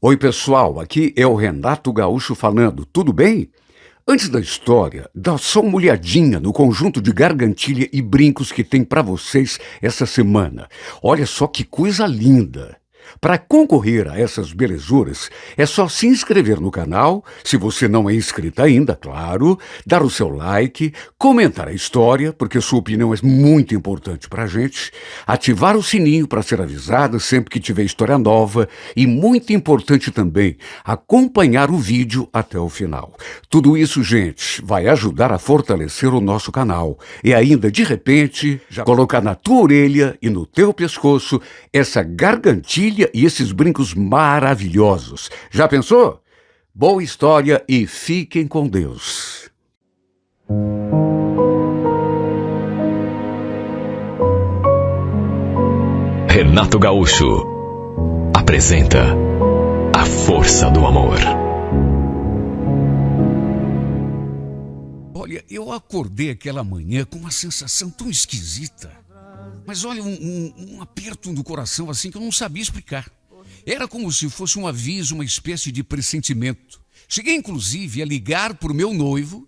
Oi, pessoal, aqui é o Renato Gaúcho falando, tudo bem? Antes da história, dá só uma olhadinha no conjunto de gargantilha e brincos que tem para vocês essa semana. Olha só que coisa linda! Para concorrer a essas belezuras, é só se inscrever no canal, se você não é inscrito ainda, claro, dar o seu like, comentar a história, porque sua opinião é muito importante para a gente, ativar o sininho para ser avisado sempre que tiver história nova e, muito importante também, acompanhar o vídeo até o final. Tudo isso, gente, vai ajudar a fortalecer o nosso canal e ainda, de repente, já colocar na tua orelha e no teu pescoço essa gargantilha e esses brincos maravilhosos. Já pensou? Boa história e fiquem com Deus. Renato Gaúcho apresenta A Força do Amor. Olha, eu acordei aquela manhã com uma sensação tão esquisita. Mas olha, um aperto no coração assim que eu não sabia explicar. Era como se fosse um aviso, uma espécie de pressentimento. Cheguei inclusive a ligar para o meu noivo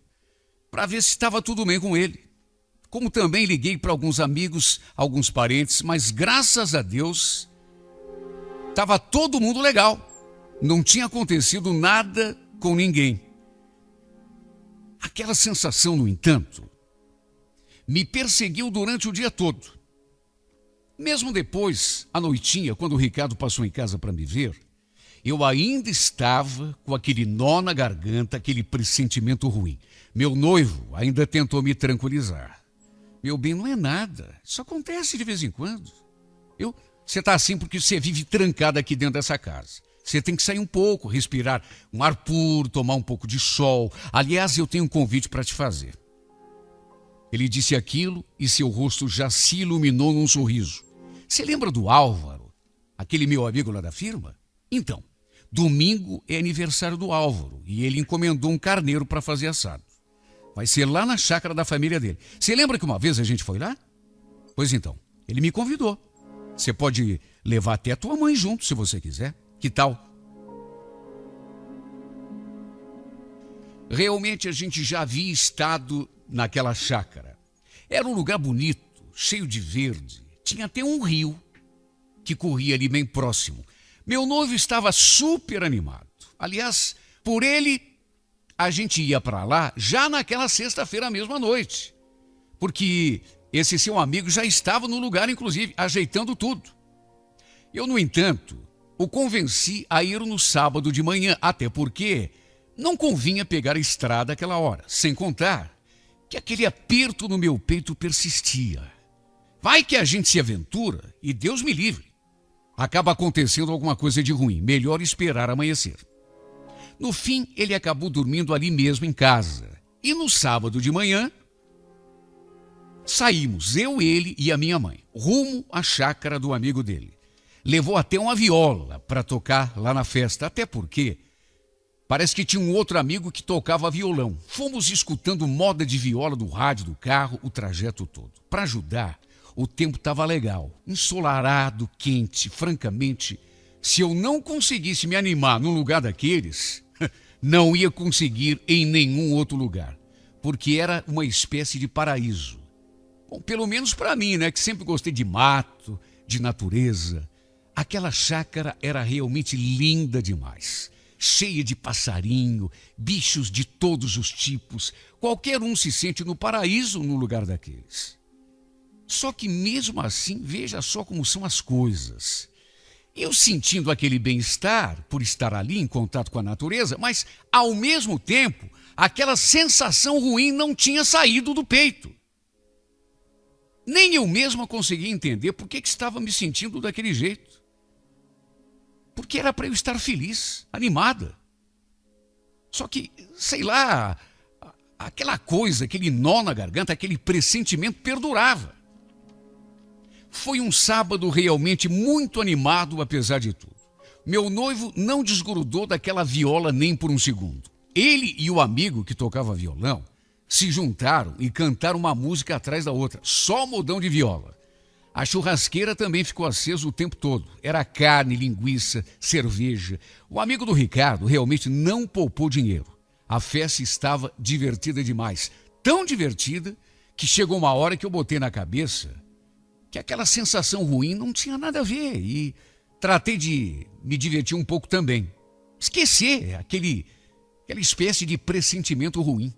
para ver se estava tudo bem com ele. Como também liguei para alguns amigos, alguns parentes, mas graças a Deus estava todo mundo legal. Não tinha acontecido nada com ninguém. Aquela sensação, no entanto, me perseguiu durante o dia todo. Mesmo depois, à noitinha, quando o Ricardo passou em casa para me ver, eu ainda estava com aquele nó na garganta, aquele pressentimento ruim. Meu noivo ainda tentou me tranquilizar. Meu bem, não é nada. Isso acontece de vez em quando. Você está assim porque você vive trancado aqui dentro dessa casa. Você tem que sair um pouco, respirar um ar puro, tomar um pouco de sol. Aliás, eu tenho um convite para te fazer. Ele disse aquilo e seu rosto já se iluminou num sorriso. Você lembra do Álvaro, aquele meu amigo lá da firma? Então, domingo é aniversário do Álvaro e ele encomendou um carneiro para fazer assado. Vai ser lá na chácara da família dele. Você lembra que uma vez a gente foi lá? Pois então, ele me convidou. Você pode levar até a tua mãe junto, se você quiser. Que tal? Realmente a gente já havia estado naquela chácara. Era um lugar bonito, cheio de verde. Tinha até um rio que corria ali bem próximo. Meu noivo estava super animado. Aliás, por ele, a gente ia para lá já naquela sexta-feira, mesma noite. Porque esse seu amigo já estava no lugar, inclusive, ajeitando tudo. Eu, no entanto, o convenci a ir no sábado de manhã, até porque não convinha pegar a estrada àquela hora, sem contar que aquele aperto no meu peito persistia. Vai que a gente se aventura e Deus me livre. Acaba acontecendo alguma coisa de ruim, melhor esperar amanhecer. No fim, ele acabou dormindo ali mesmo em casa. E no sábado de manhã, saímos, eu, ele e a minha mãe, rumo à chácara do amigo dele. Levou até uma viola para tocar lá na festa, até porque parece que tinha um outro amigo que tocava violão. Fomos escutando moda de viola do rádio do carro o trajeto todo. Para ajudar, o tempo estava legal, ensolarado, quente. Francamente, se eu não conseguisse me animar num lugar daqueles, não ia conseguir em nenhum outro lugar, porque era uma espécie de paraíso. Bom, pelo menos para mim, né, que sempre gostei de mato, de natureza. Aquela chácara era realmente linda demais. Cheia de passarinho, bichos de todos os tipos. Qualquer um se sente no paraíso no lugar daqueles. Só que mesmo assim, veja só como são as coisas. Eu sentindo aquele bem-estar por estar ali em contato com a natureza, mas ao mesmo tempo, aquela sensação ruim não tinha saído do peito. Nem eu mesma conseguia entender por que estava me sentindo daquele jeito. Porque era para eu estar feliz, animada. Só que, sei lá, aquela coisa, aquele nó na garganta, aquele pressentimento perdurava. Foi um sábado realmente muito animado, apesar de tudo. Meu noivo não desgrudou daquela viola nem por um segundo. Ele e o amigo que tocava violão se juntaram e cantaram uma música atrás da outra, só modão de viola. A churrasqueira também ficou acesa o tempo todo. Era carne, linguiça, cerveja. O amigo do Ricardo realmente não poupou dinheiro. A festa estava divertida demais. Tão divertida que chegou uma hora que eu botei na cabeça que aquela sensação ruim não tinha nada a ver. E tratei de me divertir um pouco também. Esquecer aquela espécie de pressentimento ruim.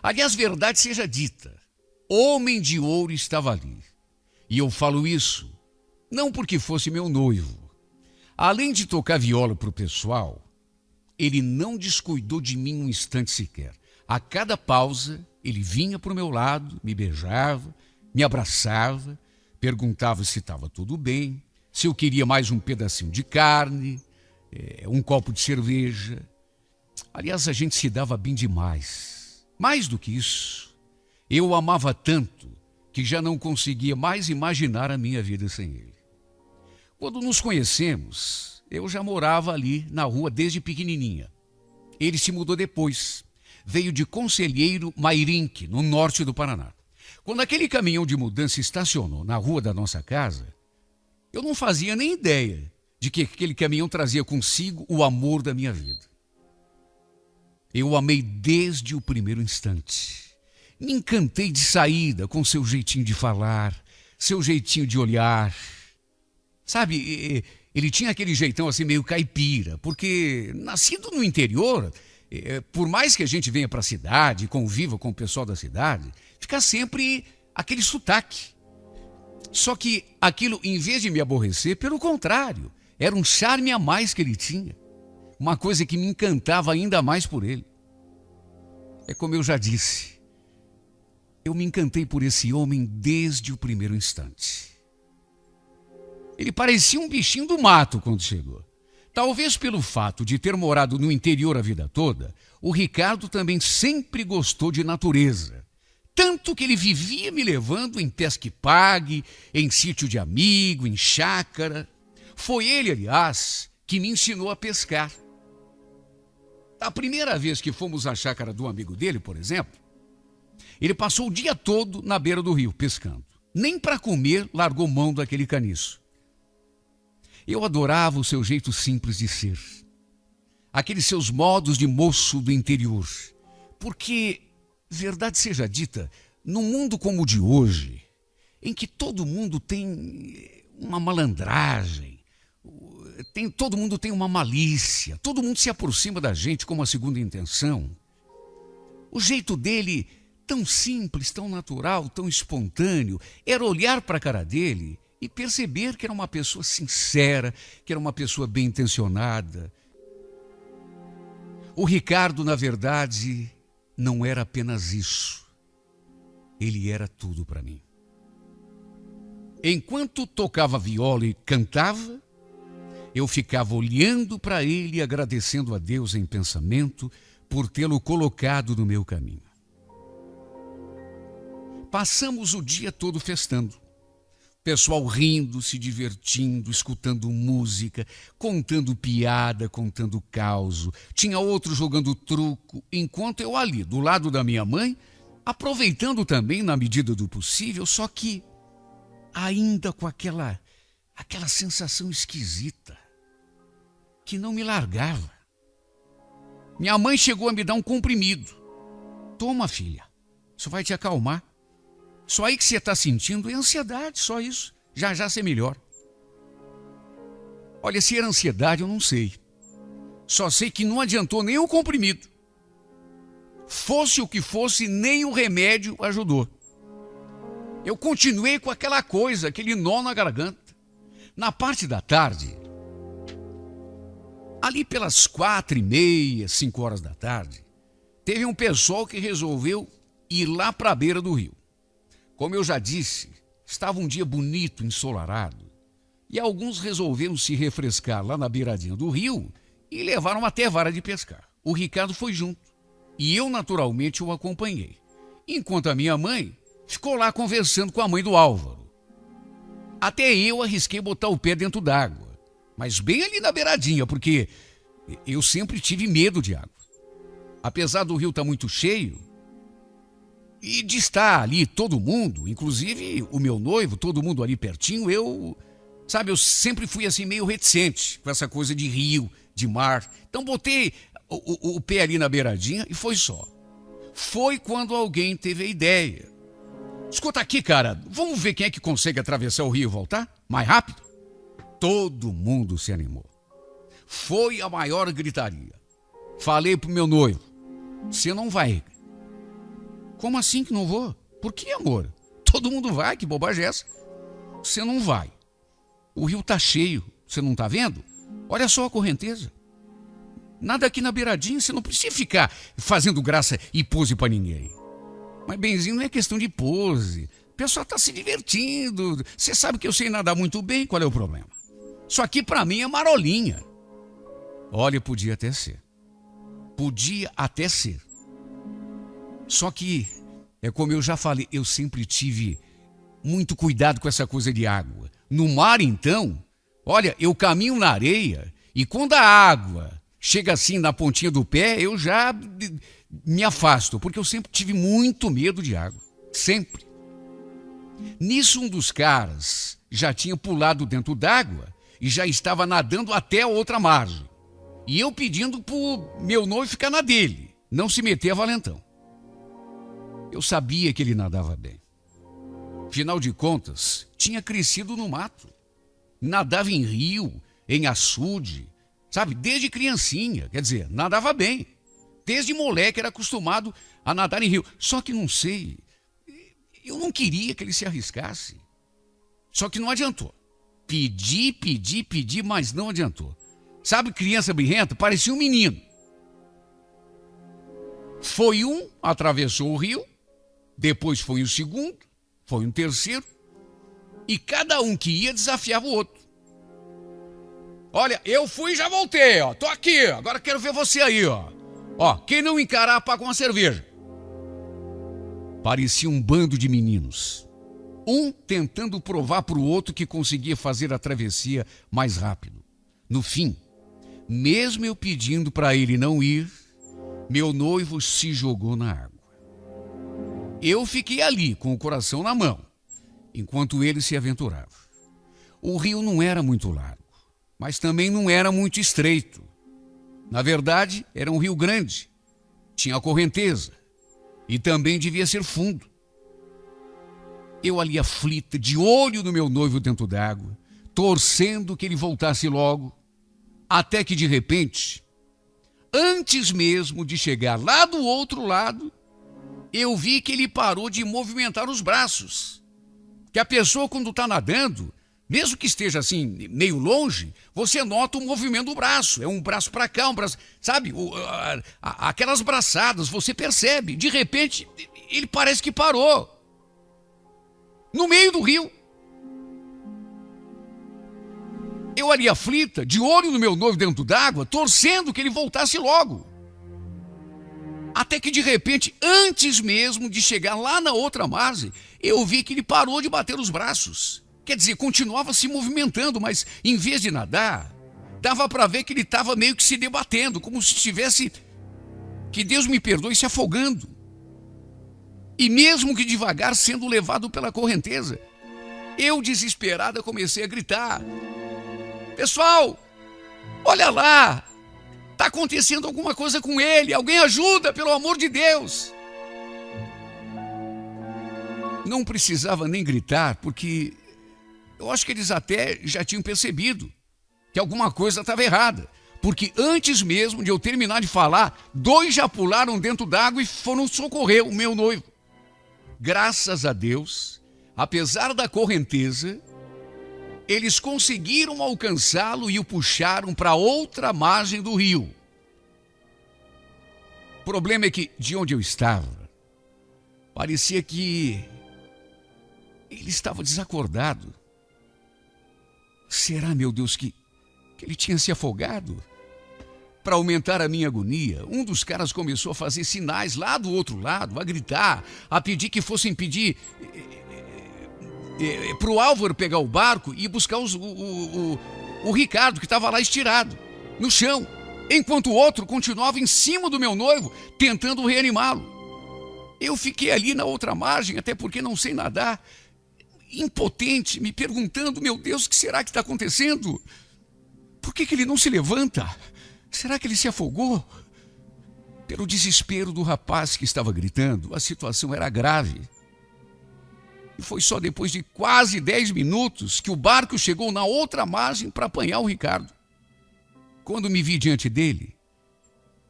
Aliás, verdade seja dita, Homem de Ouro estava ali. E eu falo isso não porque fosse meu noivo. Além de tocar viola para o pessoal, ele não descuidou de mim um instante sequer. A cada pausa, ele vinha para o meu lado, me beijava, me abraçava, perguntava se estava tudo bem, se eu queria mais um pedacinho de carne, um copo de cerveja. Aliás, a gente se dava bem demais. Mais do que isso, eu o amava tanto que já não conseguia mais imaginar a minha vida sem ele. Quando nos conhecemos, eu já morava ali na rua desde pequenininha. Ele se mudou depois. Veio de Conselheiro Mairinque, no norte do Paraná. Quando aquele caminhão de mudança estacionou na rua da nossa casa, eu não fazia nem ideia de que aquele caminhão trazia consigo o amor da minha vida. Eu o amei desde o primeiro instante. Me encantei de saída com seu jeitinho de falar, seu jeitinho de olhar. Sabe, ele tinha aquele jeitão assim meio caipira, porque nascido no interior, por mais que a gente venha para a cidade e conviva com o pessoal da cidade, fica sempre aquele sotaque. Só que aquilo, em vez de me aborrecer, pelo contrário, era um charme a mais que ele tinha. Uma coisa que me encantava ainda mais por ele. É como eu já disse, eu me encantei por esse homem desde o primeiro instante. Ele parecia um bichinho do mato quando chegou. Talvez pelo fato de ter morado no interior a vida toda, o Ricardo também sempre gostou de natureza. Tanto que ele vivia me levando em pesque-pague, em sítio de amigo, em chácara. Foi ele, aliás, que me ensinou a pescar. A primeira vez que fomos à chácara do amigo dele, por exemplo, ele passou o dia todo na beira do rio, pescando. Nem para comer largou mão daquele caniço. Eu adorava o seu jeito simples de ser. Aqueles seus modos de moço do interior. Porque, verdade seja dita, num mundo como o de hoje, em que todo mundo tem uma malandragem, todo mundo tem uma malícia, todo mundo se aproxima da gente com uma segunda intenção, o jeito dele, tão simples, tão natural, tão espontâneo, era olhar para a cara dele e perceber que era uma pessoa sincera, que era uma pessoa bem intencionada. O Ricardo, na verdade, não era apenas isso. Ele era tudo para mim. Enquanto tocava viola e cantava, eu ficava olhando para ele e agradecendo a Deus em pensamento por tê-lo colocado no meu caminho. Passamos o dia todo festando. Pessoal rindo, se divertindo, escutando música, contando piada, contando causo. Tinha outro jogando truco, enquanto eu ali, do lado da minha mãe, aproveitando também na medida do possível, só que ainda com aquela sensação esquisita, que não me largava. Minha mãe chegou a me dar um comprimido. Toma, filha, isso vai te acalmar. Só aí que você está sentindo é ansiedade, só isso. Já já você melhora. Olha, se era ansiedade, eu não sei. Só sei que não adiantou nem o comprimido. Fosse o que fosse, nem o remédio ajudou. Eu continuei com aquela coisa, aquele nó na garganta. Na parte da tarde, ali pelas 4h30, 5 horas da tarde, teve um pessoal que resolveu ir lá para a beira do rio. Como eu já disse, estava um dia bonito, ensolarado, e alguns resolveram se refrescar lá na beiradinha do rio e levaram até vara de pescar. O Ricardo foi junto, e eu naturalmente o acompanhei, enquanto a minha mãe ficou lá conversando com a mãe do Álvaro. Até eu arrisquei botar o pé dentro d'água, mas bem ali na beiradinha, porque eu sempre tive medo de água. Apesar do rio estar muito cheio, E de estar ali todo mundo, inclusive o meu noivo, todo mundo ali pertinho, eu sempre fui assim meio reticente com essa coisa de rio, de mar. Então botei o pé ali na beiradinha e foi só. Foi quando alguém teve a ideia. Escuta aqui, cara, vamos ver quem é que consegue atravessar o rio e voltar mais rápido? Todo mundo se animou. Foi a maior gritaria. Falei pro meu noivo, você não vai. Como assim que não vou? Por que, amor? Todo mundo vai, que bobagem é essa? Você não vai. O rio tá cheio, você não tá vendo? Olha só a correnteza. Nada aqui na beiradinha, você não precisa ficar fazendo graça e pose pra ninguém. Mas, benzinho, não é questão de pose. O pessoal tá se divertindo. Você sabe que eu sei nadar muito bem, qual é o problema? Isso aqui pra mim é marolinha. Olha, podia até ser. Podia até ser. Só que, é como eu já falei, eu sempre tive muito cuidado com essa coisa de água. No mar, então, olha, eu caminho na areia e quando a água chega assim na pontinha do pé, eu já me afasto, porque eu sempre tive muito medo de água. Sempre. Nisso, um dos caras já tinha pulado dentro d'água e já estava nadando até a outra margem. E eu pedindo pro meu noivo ficar na dele, não se meter a valentão. Eu sabia que ele nadava bem. Afinal de contas, tinha crescido no mato. Nadava em rio, em açude, sabe? Desde criancinha, quer dizer, nadava bem. Desde moleque era acostumado a nadar em rio. Só que não sei, eu não queria que ele se arriscasse. Só que não adiantou. Pedi, mas não adiantou. Sabe, criança birrenta? Parecia um menino. Foi um, atravessou o rio, depois foi o segundo, foi um terceiro, e cada um que ia desafiava o outro. Olha, eu fui e já voltei, ó. Tô aqui, agora quero ver você aí, ó. Ó, quem não encarar, paga uma cerveja. Parecia um bando de meninos. Um tentando provar para o outro que conseguia fazer a travessia mais rápido. No fim, mesmo eu pedindo para ele não ir, meu noivo se jogou na água. Eu fiquei ali com o coração na mão, enquanto ele se aventurava. O rio não era muito largo, mas também não era muito estreito. Na verdade, era um rio grande, tinha correnteza e também devia ser fundo. Eu ali aflita, de olho no meu noivo dentro d'água, torcendo que ele voltasse logo, até que de repente, antes mesmo de chegar lá do outro lado, eu vi que ele parou de movimentar os braços. Que a pessoa, quando está nadando, mesmo que esteja assim, meio longe, você nota o movimento do braço. É um braço para cá, um braço... Sabe, aquelas braçadas, você percebe. De repente, ele parece que parou. No meio do rio. Eu ali aflita, de olho no meu noivo dentro d'água, torcendo que ele voltasse logo. Até que de repente, antes mesmo de chegar lá na outra margem, eu vi que ele parou de bater os braços. Quer dizer, continuava se movimentando, mas em vez de nadar, dava para ver que ele estava meio que se debatendo, como se estivesse, que Deus me perdoe, se afogando. E mesmo que devagar, sendo levado pela correnteza. Eu, desesperada, comecei a gritar: pessoal, olha lá! Está acontecendo alguma coisa com ele. Alguém ajuda, pelo amor de Deus. Não precisava nem gritar, porque eu acho que eles até já tinham percebido que alguma coisa estava errada. Porque antes mesmo de eu terminar de falar, 2 já pularam dentro d'água e foram socorrer o meu noivo. Graças a Deus, apesar da correnteza, eles conseguiram alcançá-lo e o puxaram para outra margem do rio. O problema é que, de onde eu estava, parecia que ele estava desacordado. Será, meu Deus, que ele tinha se afogado? Para aumentar a minha agonia, um dos caras começou a fazer sinais lá do outro lado, a gritar, a pedir que fossem pedir para o Álvaro pegar o barco e buscar o Ricardo, que estava lá estirado, no chão, enquanto o outro continuava em cima do meu noivo, tentando reanimá-lo. Eu fiquei ali na outra margem, até porque não sei nadar, impotente, me perguntando, meu Deus, o que será que está acontecendo? Por que ele não se levanta? Será que ele se afogou? Pelo desespero do rapaz que estava gritando, a situação era grave. E foi só depois de quase 10 minutos que o barco chegou na outra margem para apanhar o Ricardo. Quando me vi diante dele,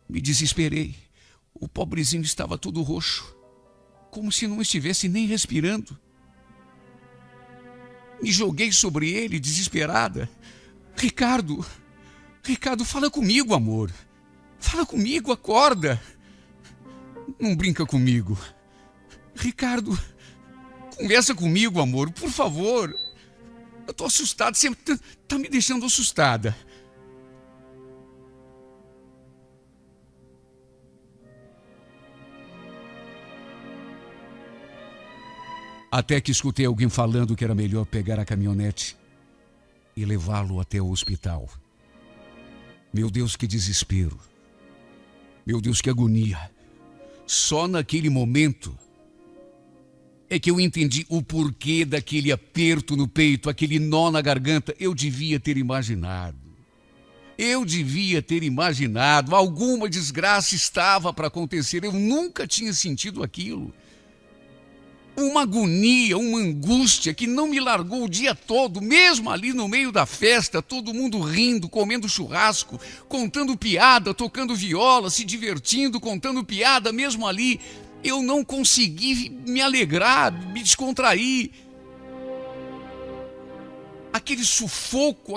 me desesperei. O pobrezinho estava todo roxo, como se não estivesse nem respirando. Me joguei sobre ele, desesperada. Ricardo, fala comigo, amor. Fala comigo, acorda. Não brinca comigo. Ricardo, conversa comigo, amor, por favor. Eu tô assustado, você tá me deixando assustada. Até que escutei alguém falando que era melhor pegar a caminhonete e levá-lo até o hospital. Meu Deus, que desespero. Meu Deus, que agonia. Só naquele momento é que eu entendi o porquê daquele aperto no peito, aquele nó na garganta. Eu devia ter imaginado. Alguma desgraça estava para acontecer. Eu nunca tinha sentido aquilo. Uma agonia, uma angústia que não me largou o dia todo, mesmo ali no meio da festa, todo mundo rindo, comendo churrasco, contando piada, tocando viola, se divertindo, contando piada, mesmo ali. Eu não consegui me alegrar, me descontrair. Aquele sufoco,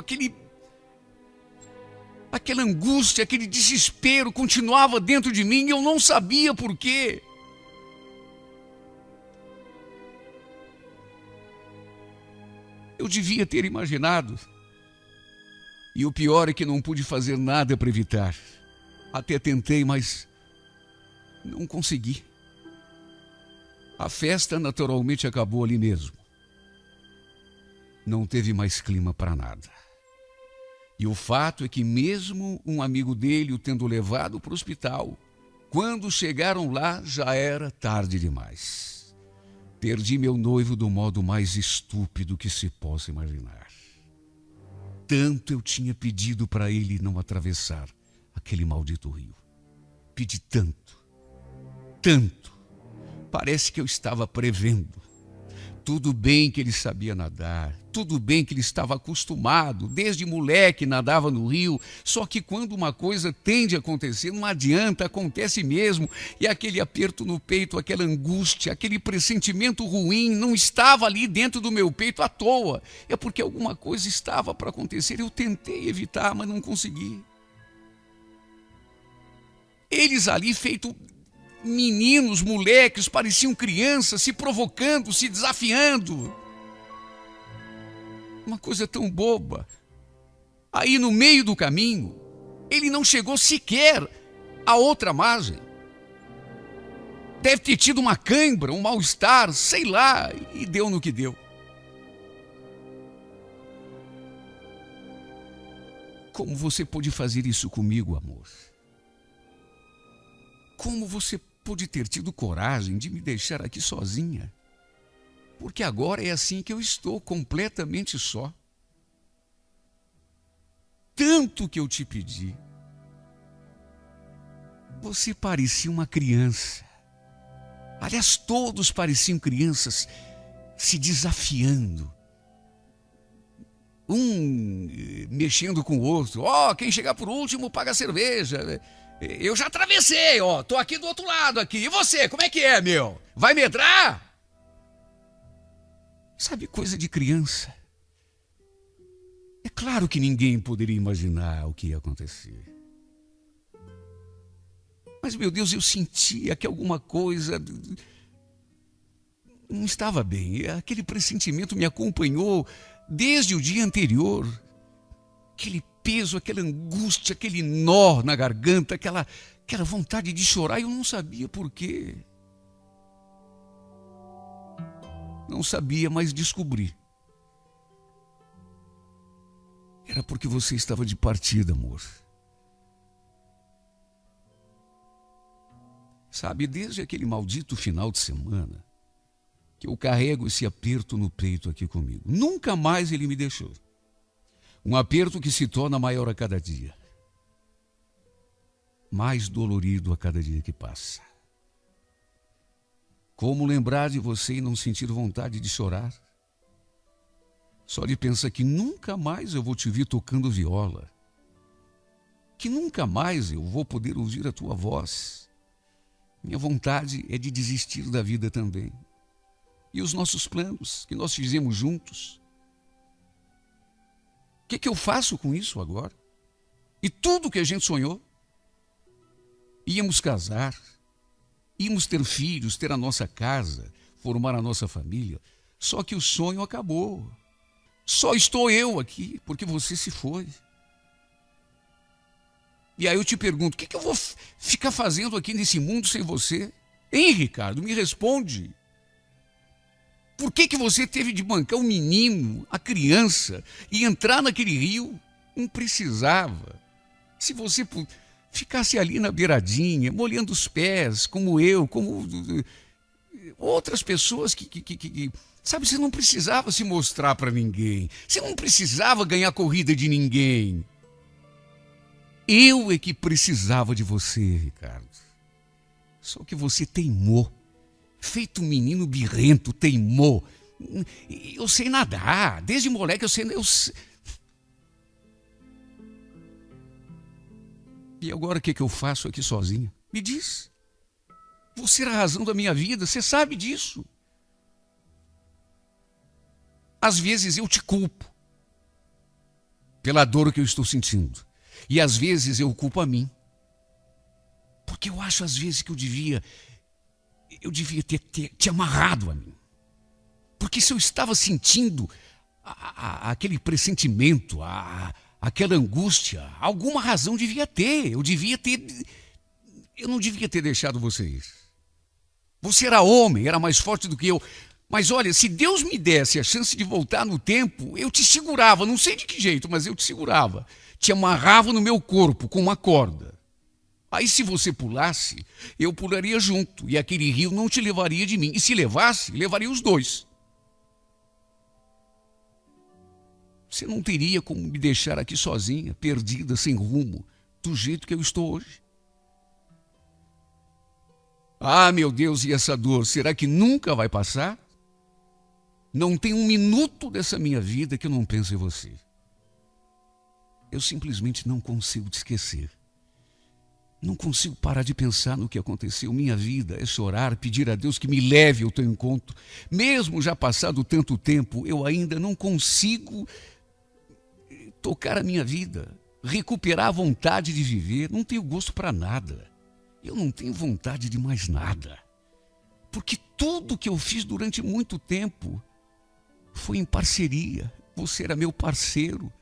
aquela angústia, aquele desespero continuava dentro de mim e eu não sabia por quê. Eu devia ter imaginado. E o pior é que não pude fazer nada para evitar. Até tentei, mas não consegui. A festa naturalmente acabou ali mesmo. Não teve mais clima para nada. E o fato é que mesmo um amigo dele o tendo levado para o hospital, quando chegaram lá já era tarde demais. Perdi meu noivo do modo mais estúpido que se possa imaginar. Tanto eu tinha pedido para ele não atravessar aquele maldito rio. Pedi tanto. Parece que eu estava prevendo. Tudo bem que ele sabia nadar, tudo bem que ele estava acostumado, desde moleque nadava no rio, só que quando uma coisa tende a acontecer, não adianta, acontece mesmo, e aquele aperto no peito, aquela angústia, aquele pressentimento ruim não estava ali dentro do meu peito à toa, é porque alguma coisa estava para acontecer, eu tentei evitar, mas não consegui. Eles ali feito meninos, moleques, pareciam crianças, se provocando, se desafiando. Uma coisa tão boba. Aí no meio do caminho, ele não chegou sequer à outra margem. Deve ter tido uma cãibra, um mal-estar, sei lá, e deu no que deu. Como você pôde fazer isso comigo, amor? Como você pôde ter tido coragem de me deixar aqui sozinha? Porque agora é assim que eu estou, completamente só. Tanto que eu te pedi. Você parecia uma criança. Aliás, todos pareciam crianças se desafiando. Um mexendo com o outro. Quem chegar por último paga a cerveja. Eu já atravessei, tô aqui do outro lado aqui. E você, como é que é, meu? Vai medrar? Sabe, coisa de criança. É claro que ninguém poderia imaginar o que ia acontecer. Mas, meu Deus, eu sentia que alguma coisa não estava bem. Aquele pressentimento me acompanhou desde o dia anterior. Aquele peso, aquela angústia, aquele nó na garganta, aquela vontade de chorar, eu não sabia por quê. Não sabia, mas descobri. Era porque você estava de partida, amor. Sabe, desde aquele maldito final de semana, que eu carrego esse aperto no peito aqui comigo. Nunca mais ele me deixou. Um aperto que se torna maior a cada dia. Mais dolorido a cada dia que passa. Como lembrar de você e não sentir vontade de chorar? Só de pensar que nunca mais eu vou te ver tocando viola. Que nunca mais eu vou poder ouvir a tua voz. Minha vontade é de desistir da vida também. E os nossos planos que nós fizemos juntos. O que eu faço com isso agora? E tudo que a gente sonhou? Íamos casar, íamos ter filhos, ter a nossa casa, formar a nossa família. Só que o sonho acabou. Só estou eu aqui porque você se foi. E aí eu te pergunto, o que eu vou ficar fazendo aqui nesse mundo sem você? Hein, Ricardo, me responde. Por que você teve de bancar o menino, a criança, e entrar naquele rio? Não precisava. Se você ficasse ali na beiradinha, molhando os pés, como eu, como outras pessoas que sabe, você não precisava se mostrar para ninguém. Você não precisava ganhar corrida de ninguém. Eu é que precisava de você, Ricardo. Só que você teimou. Feito um menino birrento, teimou. Eu sei nadar. Desde moleque eu sei... E agora o que eu faço aqui sozinho? Me diz. Você é a razão da minha vida. Você sabe disso. Às vezes eu te culpo pela dor que eu estou sentindo. E às vezes eu culpo a mim. Porque eu acho às vezes que eu devia ter te amarrado a mim. Porque se eu estava sentindo aquele pressentimento, aquela angústia, alguma razão devia ter. Eu não devia ter deixado você ir. Você era homem, era mais forte do que eu. Mas olha, se Deus me desse a chance de voltar no tempo, eu te segurava, não sei de que jeito, mas eu te segurava. Te amarrava no meu corpo com uma corda. Aí se você pulasse, eu pularia junto, e aquele rio não te levaria de mim. E se levasse, levaria os dois. Você não teria como me deixar aqui sozinha, perdida, sem rumo, do jeito que eu estou hoje. Ah, meu Deus, e essa dor, será que nunca vai passar? Não tem um minuto dessa minha vida que eu não penso em você. Eu simplesmente não consigo te esquecer. Não consigo parar de pensar no que aconteceu. Minha vida é chorar, pedir a Deus que me leve ao teu encontro. Mesmo já passado tanto tempo, eu ainda não consigo tocar a minha vida, recuperar a vontade de viver. Não tenho gosto para nada. Eu não tenho vontade de mais nada. Porque tudo que eu fiz durante muito tempo foi em parceria. Você era meu parceiro.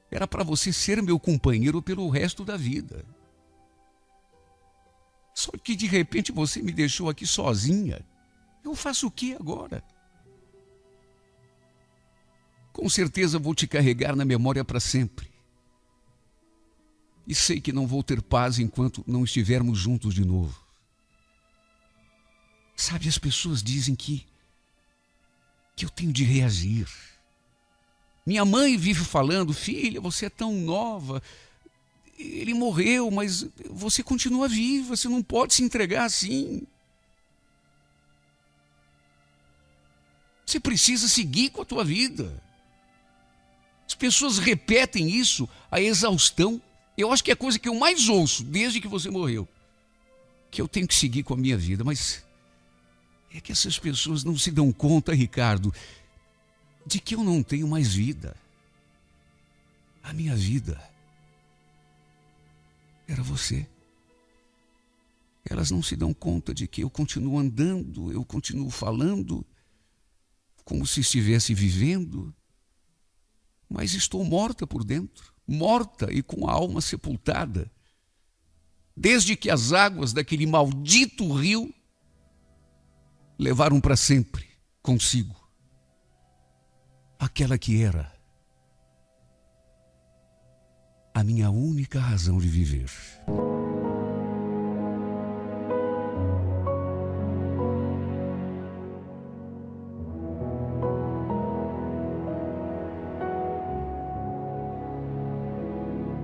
Era para você ser meu companheiro pelo resto da vida. Só que de repente você me deixou aqui sozinha. Eu faço o que agora? Com certeza vou te carregar na memória para sempre. E sei que não vou ter paz enquanto não estivermos juntos de novo. Sabe, as pessoas dizem que eu tenho de reagir. Minha mãe vive falando, filha, você é tão nova, ele morreu, mas você continua viva, você não pode se entregar assim. Você precisa seguir com a tua vida. As pessoas repetem isso a exaustão. Eu acho que é a coisa que eu mais ouço desde que você morreu. Que eu tenho que seguir com a minha vida, mas é que essas pessoas não se dão conta, Ricardo, de que eu não tenho mais vida. A minha vida era você. Elas não se dão conta de que eu continuo andando, eu continuo falando, como se estivesse vivendo, mas estou morta por dentro, morta e com a alma sepultada, desde que as águas daquele maldito rio levaram para sempre consigo aquela que era a minha única razão de viver.